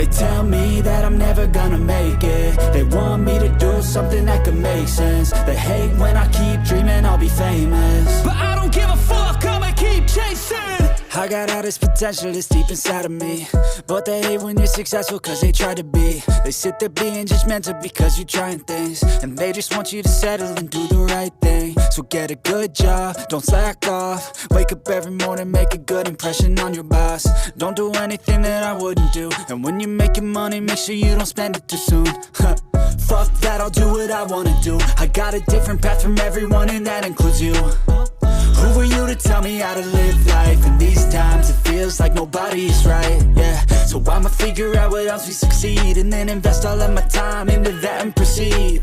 They tell me that I'm never gonna make it. They want me to do something that could make sense. They hate when I keep dreaming I'll be famous, but I don't give a fuck, I'ma keep chasing. I got all this potential that's deep inside of me, but they hate when you're successful cause they try to be. They sit there being judgmental because you're trying things, and they just want you to settle and do the right thing. So get a good job, don't slack off. Wake up every morning, make a good impression on your boss. Don't do anything that I wouldn't do, and when you're making money, make sure you don't spend it too soon. Fuck that, I'll do what I wanna do. I got a different path from everyone, and that includes you. Who are you to tell me how to live life? In these times it feels like nobody's right, yeah. So I'ma figure out what else we succeed, and then invest all of my time into that and proceed.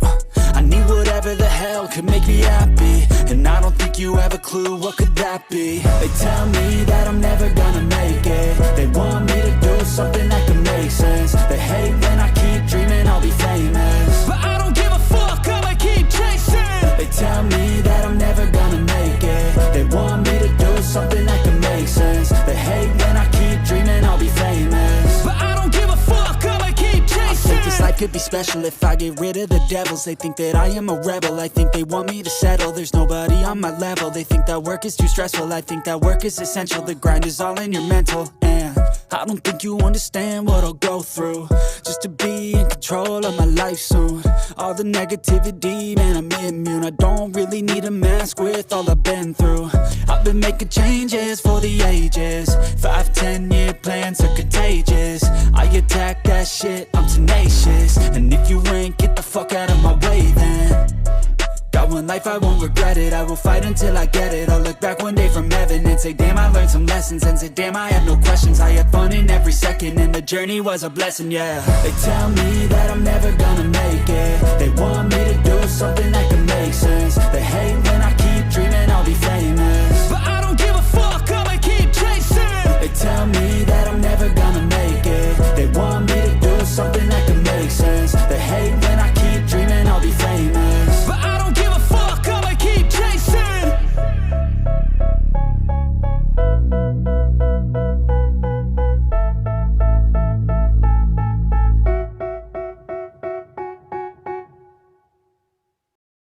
I need whatever the hell could make me happy, and I don't think you have a clue what could that be. They tell me that I'm never gonna make it. They want me to do something that can make sense. They hate when I keep dreaming I'll be famous, but I don't give a fuck, I'ma keep chasing. They tell me that I'm never gonna make it. They want me to do something that can make sense. They hate when I keep dreaming I'll be famous, but I don't give a fuck, I'ma keep chasing. I think this life could be special if I get rid of the devils. They think that I am a rebel, I think they want me to settle. There's nobody on my level. They think that work is too stressful, I think that work is essential. The grind is all in your mental, and I don't think you understand what I'll go through just to be in control of my life soon. All the negativity, man, I'm immune. I don't really need a mask with all I've been through. I've been making changes for the ages. 5-10 year plans are contagious. I attack that shit, I'm tenacious. And if you ain't, get the fuck out of my way then. Got one life, I won't regret it. I will fight until I get it. I'll look back one day from heaven and say, damn, I learned some lessons. And say, damn, I have no questions. I had fun in every second, and the journey was a blessing, yeah. They tell me that I'm never gonna make it. They want me to do something that can make sense. They hate when I keep dreaming I'll be famous,